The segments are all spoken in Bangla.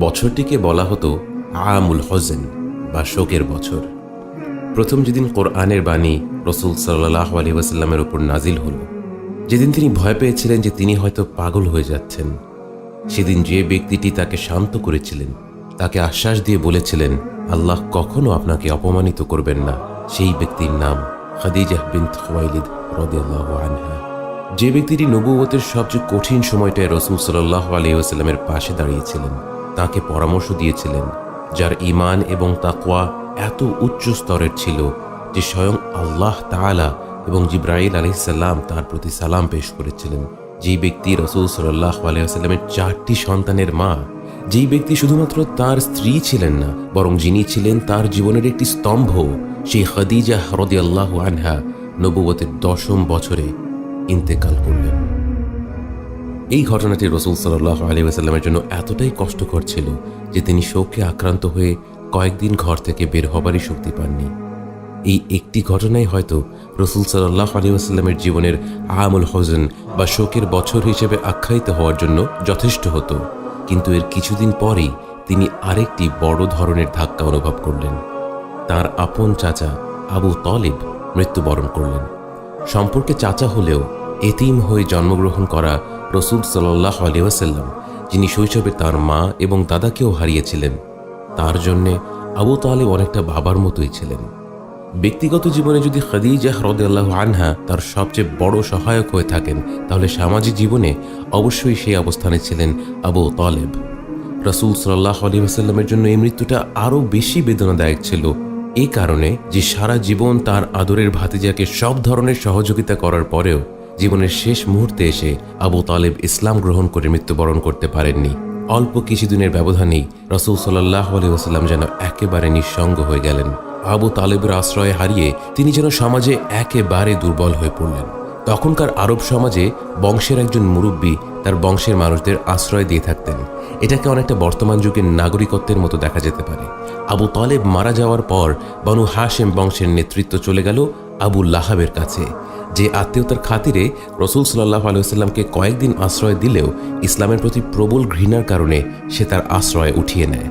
বছরটিকে বলা হতো আমুল হজেন বা শোকের বছর। প্রথম যেদিন কোরআনের বাণী রসুল সাল্লাল্লাহু আলাইহি ওয়াসাল্লামের উপর নাজিল হল, যেদিন তিনি ভয় পেয়েছিলেন যে তিনি হয়তো পাগল হয়ে যাচ্ছেন, সেদিন যে ব্যক্তিটি তাকে শান্ত করেছিলেন, তাকে আশ্বাস দিয়ে বলেছিলেন আল্লাহ কখনো আপনাকে অপমানিত করবেন না, সেই ব্যক্তির নাম খাদিজা বিনত খুয়াইলিদ রাদিয়াল্লাহু আনহা। যে ব্যক্তিটি নবুয়তের সবচেয়ে কঠিন সময়টায় রসুল সাল্লাল্লাহু আলাইহি ওয়াসাল্লামের পাশে দাঁড়িয়েছিলেন, তাকে পরামর্শ দিয়েছিলেন, যার ঈমান এবং তাকওয়া এত উচ্চ স্তরের ছিল যে স্বয়ং আল্লাহ তাআলা এবং জিবরাইল আলাইহিস সালাম তার প্রতি সালাম পেশ করেছিলেন। যেই ব্যক্তি রসুল সাল্লাল্লাহু আলাইহি ওয়াসাল্লামের 4টি সন্তানের মা, যেই ব্যক্তি শুধুমাত্র তার স্ত্রী ছিলেন না, বরং যিনি ছিলেন তার জীবনের একটি স্তম্ভ, সেই খাদিজা রাদিয়াল্লাহু আনহা নবুয়তের 10ম বছরে ইন্তেকাল করলেন। এই ঘটনাটি রসুল সাল্লাল্লাহু আলাইহি ওয়াসাল্লামের জন্য এতটাই কষ্টকর ছিল যে তিনি শোকে আক্রান্ত হয়ে কয়েকদিন ঘর থেকে বের হবারই শক্তি পাননি। এই একটি ঘটনাই হয়তো রসুল সাল্লাল্লাহু আলাইহি ওয়াসাল্লামের জীবনের আমুল হজেন বা শোকের বছর হিসেবে আখ্যায়িত হওয়ার জন্য যথেষ্ট হতো। কিন্তু এর কিছুদিন পরেই তিনি আরেকটি বড় ধরনের ধাক্কা অনুভব করলেন। তার আপন চাচা আবু তালিব মৃত্যুবরণ করলেন। সম্পর্কে চাচা হলেও এতিম হয়ে জন্মগ্রহণ করা রসুল সাল্লাল্লাহু আলাইহি ওয়াসাল্লাম, যিনি শৈশবে তার মা এবং দাদাকেও হারিয়েছিলেন, তার জন্যে আবু তালিব অনেকটা বাবার মতোই ছিলেন। ব্যক্তিগত জীবনে যদি খাদিজা রাদিয়াল্লাহু আনহা তার সবচেয়ে বড় সহায়ক হয়ে থাকেন, তাহলে সামাজিক জীবনে অবশ্যই সেই অবস্থানে ছিলেন আবু তালিব। রসুল সাল্লাল্লাহু আলাইহি ওয়াসাল্লামের জন্য এই মৃত্যুটা আরও বেশি বেদনাদায়ক ছিল এই কারণে যে সারা জীবন তার আদরের ভাতিজাকে সব ধরনের সহযোগিতা করার পরেও জীবনের শেষ মুহূর্তে এসে আবু তালিব ইসলাম গ্রহণ করে মৃত্যুবরণ করতে পারেননি। অল্প কিছুদিনের ব্যবধানেই রসুল সাল্লাল্লাহু আলাইহি ওয়াসাল্লাম যেন একেবারে নিঃসঙ্গ হয়ে গেলেন। আবু তালিবের আশ্রয় হারিয়ে তিনি যেন সমাজে একেবারে দুর্বল হয়ে পড়লেন। তখনকার আরব সমাজে বংশের একজন মুরব্বী তার বংশের মানুষদের আশ্রয় দিয়ে থাকতেন। এটাকে অনেকটা বর্তমান যুগের নাগরিকত্বের মতো দেখা যেতে পারে। আবু তালেব মারা যাওয়ার পর বনু হাশেম বংশের নেতৃত্ব চলে গেল আবু লাহাবের কাছে, যে আত্মীয়তার খাতিরে রসুল সাল্লাল্লাহু আলাইহি ওয়াসাল্লামকে কয়েকদিন আশ্রয় দিলেও ইসলামের প্রতি প্রবল ঘৃণার কারণে সে তার আশ্রয় উঠিয়ে নেয়।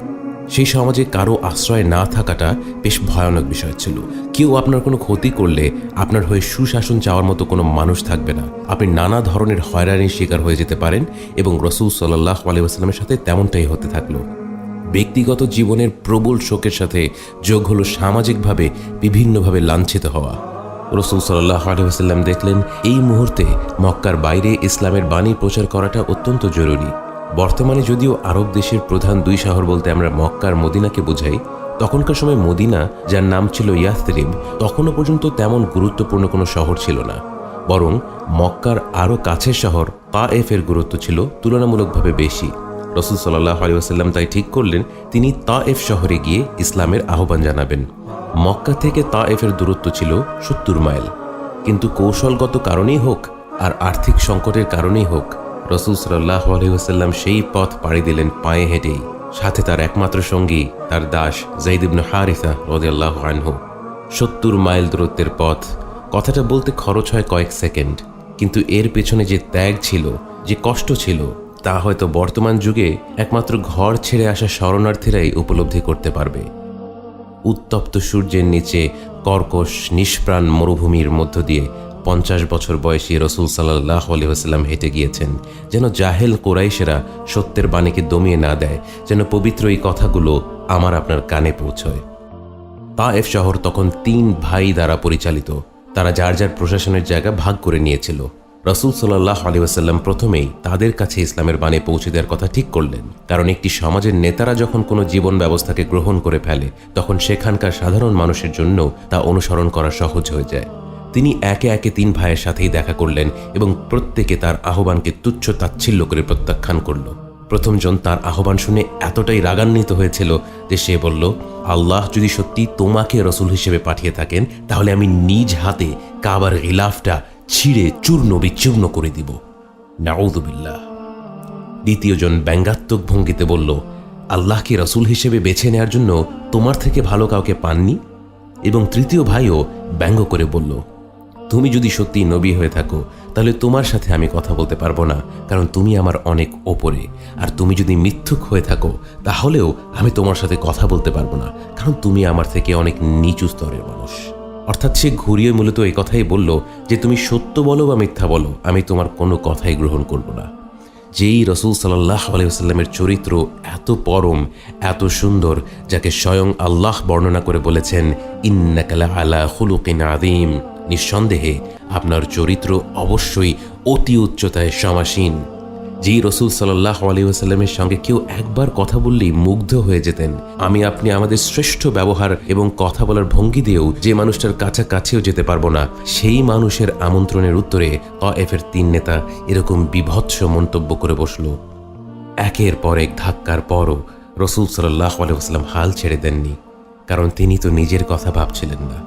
সেই সমাজে কারো আশ্রয় না থাকাটা বেশ ভয়ানক বিষয় ছিল। কেউ আপনার কোনো ক্ষতি করলে আপনার হয়ে সুশাসন চাওয়ার মতো কোনো মানুষ থাকবে না। আপনি নানা ধরনের হয়রানির শিকার হয়ে যেতে পারেন এবং রসুল সাল্লাল্লাহু আলাইহি ওয়াসাল্লামের সাথে তেমনটাই হতে থাকলো। ব্যক্তিগত জীবনের প্রবল শোকের সাথে যোগ হলো সামাজিকভাবে বিভিন্নভাবে লাঞ্ছিত হওয়া। রসুল সাল্লাল্লাহু আলাইহি ওয়াসাল্লাম দেখলেন এই মুহূর্তে মক্কার বাইরে ইসলামের বাণী প্রচার করাটা অত্যন্ত জরুরি। বর্তমানে যদিও আরব দেশের প্রধান 2 শহর বলতে আমরা মক্কা আর মদিনাকে বোঝাই, তখনকার সময় মদিনা, যার নাম ছিল ইয়াসরিব, তখনও পর্যন্ত তেমন গুরুত্বপূর্ণ কোনো শহর ছিল না। বরং মক্কার আরও কাছের শহর তায়েফের গুরুত্ব ছিল তুলনামূলকভাবে বেশি। রসুল সাল্লাল্লাহু আলাইহি ওয়াসাল্লাম তাই ঠিক করলেন তিনি তায়েফ শহরে গিয়ে ইসলামের আহ্বান জানাবেন। মক্কা থেকে তায়েফের দূরত্ব ছিল 70 মাইল। কিন্তু কৌশলগত কারণেই হোক আর আর্থিক সংকটের কারণেই হোক, রসুল সাল্লাল্লাহু আলাইহি ওয়াসাল্লাম সেই পথ পাড়ি দিলেন পায়ে হেঁটেই, সাথে তার একমাত্র সঙ্গী তার দাস যায়েদ ইবনে হারিসা রাদিয়াল্লাহু আনহু। 70 মাইল দূরত্বের পথ, কথাটা বলতে খরচ হয় কয়েক সেকেন্ড, কিন্তু এর পেছনে যে ত্যাগ ছিল, যে কষ্ট ছিল, তা হয়তো বর্তমান যুগে একমাত্র ঘর ছেড়ে আসা শরণার্থীরাই উপলব্ধি করতে পারবে। উত্তপ্ত সূর্যের নিচে কর্কশ নিষ্প্রাণ মরুভূমির মধ্য দিয়ে 50 বছর বয়সী রসুল সাল্লাল্লাহু আলাইহি ওয়াসাল্লাম হেঁটে গিয়েছেন, যেন জাহেল কোরাইশেরা সত্যের বাণীকে দমিয়ে না দেয়, যেন পবিত্র এই কথাগুলো আমার আপনার কানে পৌঁছয়। তায়েফ শহর তখন 3 ভাই দ্বারা পরিচালিত। তারা যার যার প্রশাসনের জায়গা ভাগ করে নিয়েছিল। রসুল সাল্লাল্লাহু আলাইহি ওয়াসাল্লাম প্রথমেই তাদের কাছে ইসলামের বাণী পৌঁছে দেওয়ার কথা ঠিক করলেন, কারণ একটি সমাজের নেতারা যখন কোনো জীবন ব্যবস্থাকে গ্রহণ করে ফেলে, তখন সেখানকার সাধারণ মানুষের জন্য তা অনুসরণ করা সহজ হয়ে যায়। তিনি একে একে 3 ভাইয়ের সাথেই দেখা করলেন এবং প্রত্যেকে তার আহ্বানকে তুচ্ছ তাচ্ছিল্য করে প্রত্যাখ্যান করল। প্রথমজন তার আহ্বান শুনে এতটাই রাগান্বিত হয়েছিল যে সে বলল, আল্লাহ যদি সত্যি তোমাকে রসুল হিসেবে পাঠিয়ে থাকেন, তাহলে আমি নিজ হাতে কাবার গিলাফটা ছিঁড়ে চূর্ণ বিচূর্ণ করে দিব। নাউযুবিল্লাহ। দ্বিতীয়জন ব্যঙ্গাত্মক ভঙ্গিতে বলল, আল্লাহকে রসুল হিসেবে বেছে নেওয়ার জন্য তোমার থেকে ভালো কাউকে পাননি। এবং তৃতীয় ভাইও ব্যঙ্গ করে বলল, তুমি যদি সত্যি নবী হয়ে থাকো তাহলে তোমার সাথে আমি কথা বলতে পারবো না, কারণ তুমি আমার অনেক ওপরে। আর তুমি যদি মিথ্যুক হয়ে থাকো তাহলেও আমি তোমার সাথে কথা বলতে পারবো না, কারণ তুমি আমার থেকে অনেক নিচু স্তরের মানুষ। অর্থাৎ সে ঘুরিয়ে মূলত এই কথাই বলল যে তুমি সত্য বলো বা মিথ্যা বলো, আমি তোমার কোনো কথাই গ্রহণ করব না। যেই রসুল সাল্লাল্লাহু আলাইহি ওয়াসাল্লামের চরিত্র এত পরম, এত সুন্দর, যাকে স্বয়ং আল্লাহ বর্ণনা করে বলেছেন ইন্নাকা লাআলা খুলুকিন আযীম, নিঃসন্দেহে আপনার চরিত্র অবশ্যই অতি উচ্চতায় সমাসীন। যেই রসুল সাল্লাল্লাহু আলাইহি ওয়াসাল্লামের সঙ্গে কেউ একবার কথা বললেই মুগ্ধ হয়ে যেতেন। আমি আপনি আমাদের শ্রেষ্ঠ ব্যবহার এবং কথা বলার ভঙ্গি দিয়েও যে মানুষটার কাছাকাছিও যেতে পারবো না, সেই মানুষের আমন্ত্রণের উত্তরে তায়েফের 3 নেতা এরকম বিভৎস মন্তব্য করে বসল। একের পর এক ধাক্কার পরও রসুল সাল্লাল্লাহু আলাইহি ওয়াসাল্লাম হাল ছেড়ে দেননি, কারণ তিনি তো নিজের কথা ভাবছিলেন না।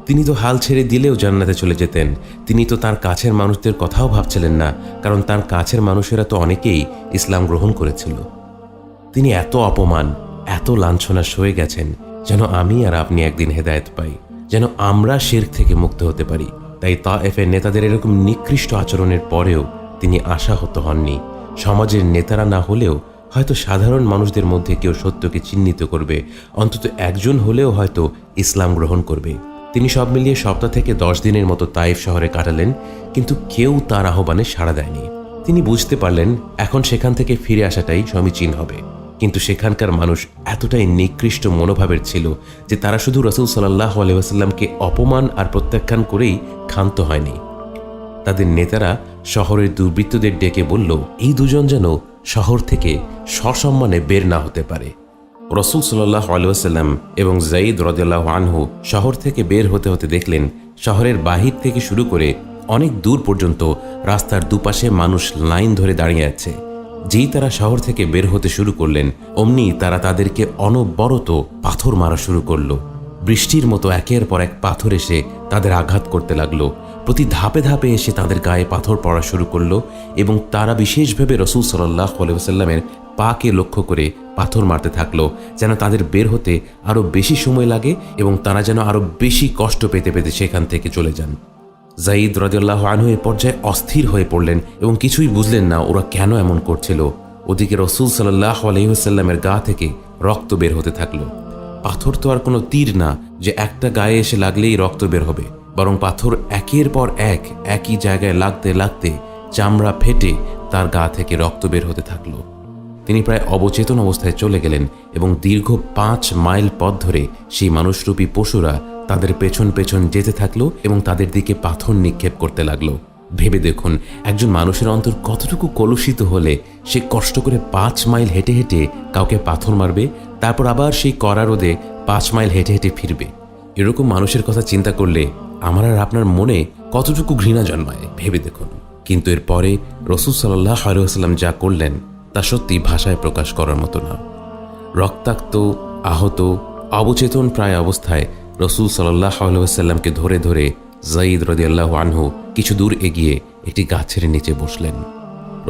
তিনি তো হাল ছেড়ে দিলেও জান্নাতে চলে যেতেন। তিনি তো তার কাছের মানুষদের কথাও ভাবছিলেন না, কারণ তার কাছের মানুষেরা তো অনেকেই ইসলাম গ্রহণ করেছিল। তিনি এত অপমান, এত লাঞ্ছনা সয়ে গেছেন যেন আমি আর আপনি একদিন হেদায়েত পাই, যেন আমরা শিরক থেকে মুক্ত হতে পারি। তাই তায়েফের নেতাদের এরকম নিকৃষ্ট আচরণের পরেও তিনি আশাহত হননি। সমাজের নেতারা না হলেও হয়তো সাধারণ মানুষদের মধ্যে কেউ সত্যকে চিহ্নিত করবে, অন্তত একজন হলেও হয়তো ইসলাম গ্রহণ করবে। তিনি সব মিলিয়ে সপ্তাহ থেকে 10 দিনের মতো তাইফ শহরে কাটালেন, কিন্তু কেউ তার আহ্বানে সাড়া দেয়নি। তিনি বুঝতে পারলেন এখন সেখান থেকে ফিরে আসাটাই সমীচীন হবে। কিন্তু সেখানকার মানুষ এতটাই নিকৃষ্ট মনোভাবের ছিল যে তারা শুধু রাসূল সাল্লাল্লাহু আলাইহি ওয়াসাল্লামকে অপমান আর প্রত্যাখ্যান করেই ক্ষান্ত হয়নি। তাদের নেতারা শহরের দুর্বৃত্তদের ডেকে বলল, এই দুজন যেন শহর থেকে সসম্মানে বের না হতে পারে। রাসূল সাল্লাল্লাহু আলাইহি ওয়াসাল্লাম এবং যায়েদ রাদিয়াল্লাহু আনহু শহর থেকে বের হতে হতে দেখলেন শহরের বাহির থেকে শুরু করে অনেক দূর পর্যন্ত রাস্তার দুপাশে মানুষ লাইন ধরে দাঁড়িয়ে আছে। যেই তারা শহর থেকে বের হতে শুরু করলেন, অমনি তারা তাদেরকে অনবরত পাথর মারা শুরু করল। বৃষ্টির মতো একের পর এক পাথর এসে তাদের আঘাত করতে লাগলো। প্রতি ধাপে ধাপে এসে তাদের গায়ে পাথর পড়া শুরু করলো এবং তারা বিশেষভাবে রাসূল সাল্লাল্লাহু আলাইহি ওয়াসাল্লামের পাকে লক্ষ্য করে পাথর মারতে থাকলো, যেন তাদের বের হতে আরও বেশি সময় লাগে এবং তারা যেন আরও বেশি কষ্ট পেতে পেতে সেখান থেকে চলে যান। যায়েদ রাদিয়াল্লাহু আনহু এ পর্যায়ে অস্থির হয়ে পড়লেন এবং কিছুই বুঝলেন না ওরা কেন এমন করছিল। ওদিকে রাসূল সাল্লাল্লাহু আলাইহি ওয়াসাল্লামের গা থেকে রক্ত বের হতে থাকলো। পাথর তো আর কোনো তীর না যে একটা গায়ে এসে লাগলেই রক্ত বের হবে, বরং পাথর একের পর এক একই জায়গায় লাগতে লাগতে চামড়া ফেটে তার গা থেকে রক্ত বের হতে থাকলো। তিনি প্রায় অবচেতন অবস্থায় চলে গেলেন এবং দীর্ঘ 5 মাইল পথ ধরে সেই মানুষরূপী পশুরা তাদের পেছন পেছন যেতে থাকলো এবং তাদের দিকে পাথর নিক্ষেপ করতে লাগলো। ভেবে দেখুন, একজন মানুষের অন্তর কতটুকু কলুষিত হলে সে কষ্ট করে 5 মাইল হেঁটে হেঁটে কাউকে পাথর মারবে, তারপর আবার সেই কড়া রোদে 5 মাইল হেঁটে হেঁটে ফিরবে। এরকম মানুষের কথা চিন্তা করলে আমার আর আপনার মনে কতটুকু ঘৃণা জন্মায় ভেবে দেখুন। কিন্তু এরপরে রাসূল সাল্লাল্লাহু আলাইহি ওয়াসাল্লাম যা করলেন তা সত্যি ভাষায় প্রকাশ করার মতো না। রক্তাক্ত, আহত, অবচেতন প্রায় অবস্থায় রাসূল সাল্লাল্লাহু আলাইহি ওয়াসাল্লামকে ধরে ধরে যায়েদ রাদিয়াল্লাহু আনহু কিছু দূর এগিয়ে একটি গাছের নিচে বসলেন।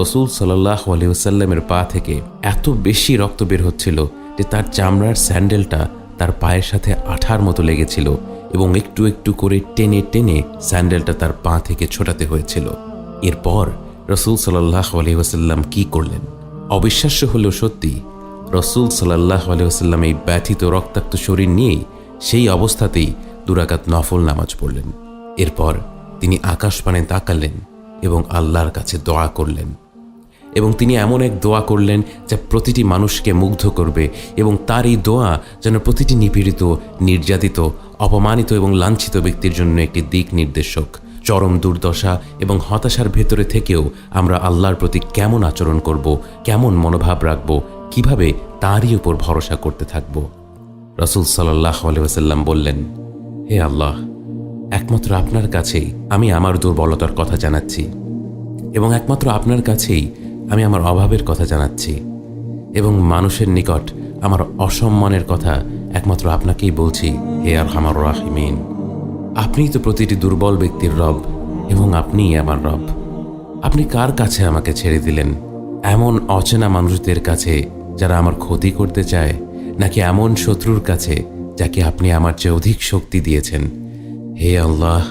রাসূল সাল্লাল্লাহু আলাইহি ওয়াসাল্লামের পা থেকে এত বেশি রক্ত বের হচ্ছিল যে তার চামড়ার স্যান্ডেলটা তার পায়ের সাথে আঠার মতো লেগেছিল এবং একটু একটু করে টেনে টেনে স্যান্ডেলটা তার পা থেকে ছোটাতে হয়েছিল। এরপর রাসূল সাল্লাল্লাহু আলাইহি ওয়াসাল্লাম কি করলেন? অবিশ্বাস্য হলেও সত্যি, রাসূল সাল্লাল্লাহু আলাইহি ওয়াসাল্লাম এই ব্যথিত রক্তাক্ত শরীর নিয়েই সেই অবস্থাতেই 2 রাকাত নফল নামাজ পড়লেন। এরপর তিনি আকাশপানে তাকালেন এবং আল্লাহর কাছে দোয়া করলেন। এবং তিনি এমন এক দোয়া করলেন যা প্রতিটি মানুষকে মুগ্ধ করবে এবং তার এই দোয়া যেন প্রতিটি নিপীড়িত, নির্যাতিত, অপমানিত এবং লাঞ্ছিত ব্যক্তির জন্য একটি দিক নির্দেশক। চরম দুর্দশা এবং হতাশার ভেতরে থেকেও আমরা আল্লাহর প্রতি কেমন আচরণ করব, কেমন মনোভাব রাখব, কিভাবে তারই উপর ভরসা করতে থাকব। রাসূল সাল্লাল্লাহু আলাইহি ওয়াসাল্লাম বললেন, হে আল্লাহ, একমাত্র আপনার কাছেই আমি আমার দুর্বলতার কথা জানাচ্ছি এবং একমাত্র আপনার কাছেই আমি আমার অভাবের কথা জানাচ্ছি এবং মানুষের নিকট আমার অসম্মানের কথা একমাত্র আপনাকেই বলছি, হে আরহামার রাহিমিন। আপনিই তো প্রতিটি দুর্বল ব্যক্তির রব এবং আপনিই আমার রব। আপনি কার কাছে আমাকে ছেড়ে দিলেন? এমন অচেনা মানুষদের কাছে যারা আমার ক্ষতি করতে চায়, নাকি এমন শত্রুর কাছে যাকে আপনি আমার চেয়ে অধিক শক্তি দিয়েছেন? হে আল্লাহ,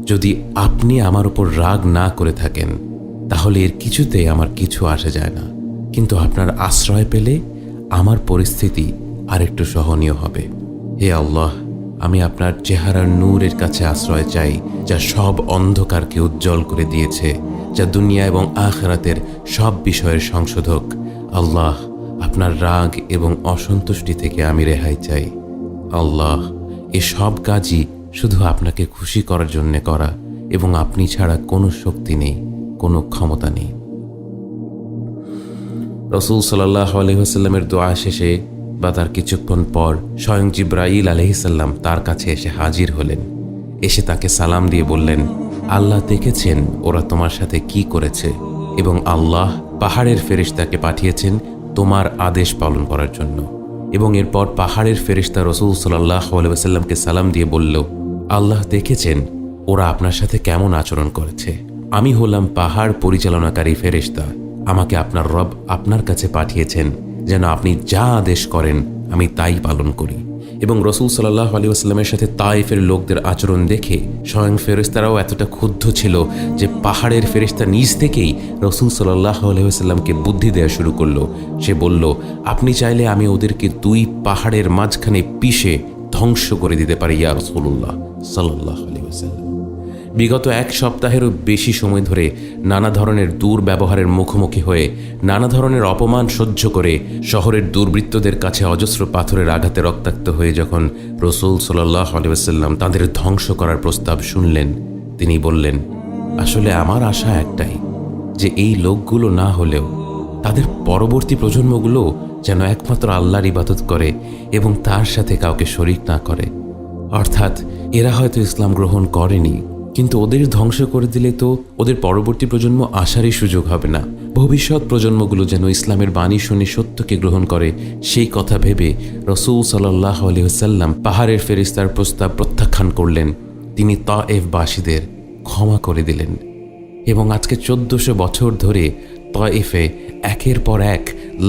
যদি আপনি আমার উপর রাগ না করে থাকেন তাহলে এর কিছুতে আমার কিছু আসে যায় না, কিন্তু আপনার আশ্রয় পেলে আমার পরিস্থিতি আরেকটু সহনীয় হবে। হে আল্লাহ, আমি আপনার চেহারার নূরের কাছে আশ্রয় চাই, যা সব অন্ধকারকে উজ্জ্বল করে দিয়েছে, যা দুনিয়া এবং আখিরাতের সব বিষয়ের সংশোধক। আল্লাহ, আপনার রাগ এবং অসন্তুষ্টি থেকে আমি রেহাই চাই। আল্লাহ, এ সব কাজই শুধু আপনাকে খুশি করার জন্যে করা, এবং আপনি ছাড়া কোনো শক্তি নেই, কোনো ক্ষমতা নেই। রাসূল সাল্লাল্লাহু আলাইহি ওয়াসাল্লামের দোয়া শেষে বা তার কিছুক্ষণ পর স্বয়ং জিবরাইল আলাইহিসসালাম তার কাছে এসে হাজির হলেন। এসে তাকে সালাম দিয়ে বললেন, আল্লাহ দেখেছেন ওরা তোমার সাথে কি করেছে, এবং আল্লাহ পাহাড়ের ফেরেশতাকে পাঠিয়েছেন তোমার আদেশ পালন করার জন্য। এবং এরপর পাহাড়ের ফেরেশতা রাসূল সাল্লাল্লাহু আলাইহি ওয়াসাল্লামকে সালাম দিয়ে বলল, আল্লাহ দেখেছেন ওরা আপনার সাথে কেমন আচরণ করেছে। আমি হলাম পাহাড় পরিচালনাকারী ফেরেশতা। আমাকে আপনার রব আপনার কাছে পাঠিয়েছেন যেন আপনি যা আদেশ করেন আমি তাই পালন করি। এবং রাসূল সাল্লাল্লাহু আলাইহি ওয়াসাল্লামের সাথে তায়েফের লোকদের আচরণ দেখে স্বয়ং ফেরেশতারাও এতটা ক্ষুব্ধ ছিল যে পাহাড়ের ফেরেশতা নিজ থেকেই রাসূল সাল্লাল্লাহু আলাইহি ওয়াসাল্লামকে বুদ্ধি দেওয়া শুরু করলো। সে বলল, আপনি চাইলে আমি ওদেরকে দুই পাহাড়ের মাঝখানে পিষে ধ্বংস করে দিতে পারি ইয়া রাসূলুল্লাহ সাল্লাল্লাহু আলাইহি ওয়াসাল্লাম। বিগত এক সপ্তাহেরও বেশি সময় ধরে নানা ধরনের দুর্ব্যবহারের মুখোমুখি হয়ে, নানা ধরনের অপমান সহ্য করে, শহরের দুর্বৃত্তদের কাছে অজস্র পাথরের আঘাতে রক্তাক্ত হয়ে যখন রাসূল সাল্লাল্লাহু আলাইহি ওয়াসাল্লাম তাদের ধ্বংস করার প্রস্তাব শুনলেন, তিনি বললেন, আসলে আমার আশা একটাই, যে এই লোকগুলো না হলেও তাদের পরবর্তী প্রজন্মগুলো যেন একমাত্র আল্লাহর ইবাদত করে এবং তার সাথে কাউকে শরীক না করে। অর্থাৎ এরা হয়তো ইসলাম গ্রহণ করেনি, কিন্তু ওদের ধ্বংস করে দিলে তো ওদের পরবর্তী প্রজন্ম আসারই সুযোগ হবে না। ভবিষ্যৎ প্রজন্মগুলো যেন ইসলামের বাণী শুনে সত্যকে গ্রহণ করে, সেই কথা ভেবে রাসূল সাল্লাল্লাহু আলাইহি ওয়াসাল্লাম পাহাড়ের ফেরেশতার প্রস্তাব প্রত্যাখ্যান করলেন। তিনি তায়েফবাসীদের ক্ষমা করে দিলেন। এবং আজকে 1400 বছর ধরে তায়েফে একের পর এক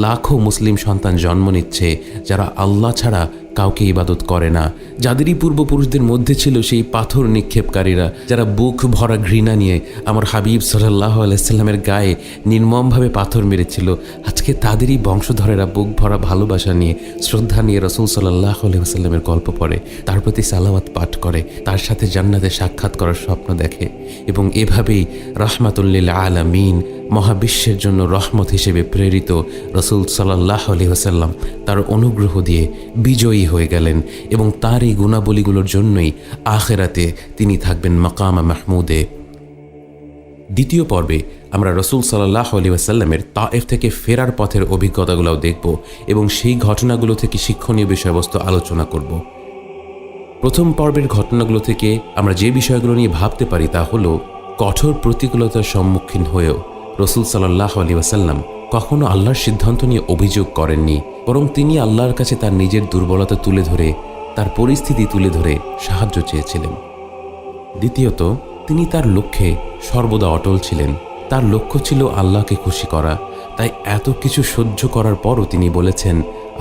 লাখো মুসলিম সন্তান জন্ম নিচ্ছে, যারা আল্লাহ ছাড়া কাউকে ইবাদত করে না, যাদেরই পূর্বপুরুষদের মধ্যে ছিল সেই পাথর নিক্ষেপকারীরা, যারা বুক ভরা ঘৃণা নিয়ে আমার হাবিব সাল্লাল্লাহু আলাইহি সাল্লামের গায়ে নির্মমভাবে পাথর মেরেছিল। আজকে তাদেরই বংশধরেরা বুক ভরা ভালোবাসা নিয়ে, শ্রদ্ধা নিয়ে রাসূল সাল্লাল্লাহু আলাইহি ওয়াসাল্লামের গল্প পড়ে, তার প্রতি সালাওয়াত পাঠ করে, তার সাথে জান্নাতে সাক্ষাৎ করার স্বপ্ন দেখে। এবং এভাবেই রাহমাতুল লিল আলামিন, মহাবিশ্বের জন্য রহমত হিসেবে প্রেরিত রাসূল সাল্লাল্লাহু আলাইহি ওয়াসাল্লাম তার অনুগ্রহ দিয়ে বিজয়ী হয়ে গেলেন। এবং তার এই গুণাবলীগুলোর জন্যই আখিরাতে তিনি থাকবেন মাকামা মাহমুদে। দ্বিতীয় পর্বে আমরা রাসূল সাল্লাল্লাহু আলাইহি ওয়াসাল্লামের তায়েফ থেকে ফেরার পথের অভিজ্ঞতাগুলোও দেখব এবং সেই ঘটনাগুলো থেকে শিক্ষণীয় বিষয়বস্তু আলোচনা করব। প্রথম পর্বের ঘটনাগুলো থেকে আমরা যে বিষয়গুলো নিয়ে ভাবতে পারি তা হলো, কঠোর প্রতিকূলতার সম্মুখীন হয়েও রাসূল সাল্লাল্লাহু আলাইহি ওয়াসাল্লাম কখনো আল্লাহর সিদ্ধান্ত নিয়ে অভিযোগ করেননি, বরং তিনি আল্লাহর কাছে তার নিজের দুর্বলতা তুলে ধরে, তার পরিস্থিতি তুলে ধরে সাহায্য চেয়েছিলেন। দ্বিতীয়ত, তিনি তার লক্ষ্যে সর্বদা অটল ছিলেন। তার লক্ষ্য ছিল আল্লাহকে খুশি করা। তাই এত কিছু সহ্য করার পরও তিনি বলেছেন,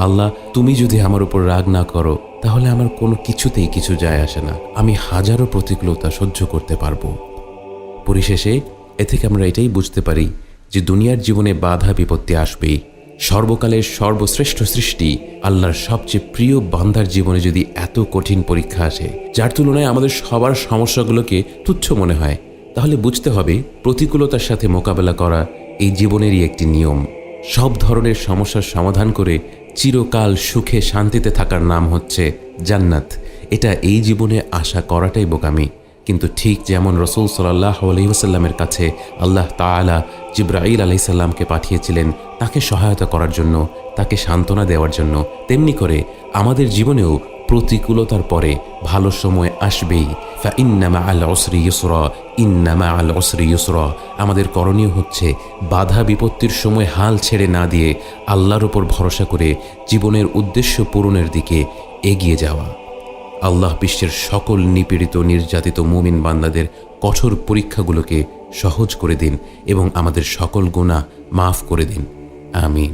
আল্লাহ তুমি যদি আমার উপর রাগ না করো তাহলে আমার কোনো কিছুতেই কিছু যায় আসে না, আমি হাজারো প্রতিকূলতা সহ্য করতে পারবো। পরিশেষে এ থেকে আমরা এটাই বুঝতে পারি যে দুনিয়ার জীবনে বাধা বিপত্তি আসবেই। সর্বকালের সর্বশ্রেষ্ঠ সৃষ্টি আল্লাহর সবচেয়ে প্রিয় বান্দার জীবনে যদি এত কঠিন পরীক্ষা আসে, যার তুলনায় আমাদের সবার সমস্যাগুলোকে তুচ্ছ মনে হয়, তাহলে বুঝতে হবে প্রতিকূলতার সাথে মোকাবেলা করা এই জীবনেরই একটি নিয়ম। সব ধরনের সমস্যার সমাধান করে চিরকাল সুখে শান্তিতে থাকার নাম হচ্ছে জান্নাত। এটা এই জীবনে আশা করাটাই বোকামি। কিন্তু ঠিক যেমন রাসূল সাল্লাল্লাহু আলাইহি ওয়াসাল্লামের কাছে আল্লাহ তাআলা জিবরাইল আলাইহিস সালামকে পাঠিয়েছিলেন তাকে সহায়তা করার জন্য, তাকে সান্ত্বনা দেওয়ার জন্য, তেমনি করে আমাদের জীবনেও প্রতিকূলতার পরে ভালো সময় আসবেই। ফাইন্না মাআল উসরি ইউসরা, ইন্না মাআল উসরি ইউসরা। আমাদের করণীয় হচ্ছে বাধা বিপত্তির সময় হাল ছেড়ে না দিয়ে আল্লাহর উপর ভরসা করে জীবনের উদ্দেশ্য পূরণের দিকে এগিয়ে যাওয়া। আল্লাহ বিশ্বের সকল নিপীড়িত নির্যাতিত মুমিন বান্দাদের কঠোর পরীক্ষাগুলোকে সহজ করে দিন এবং আমাদের সকল গুনাহ মাফ করে দিন। আমিন।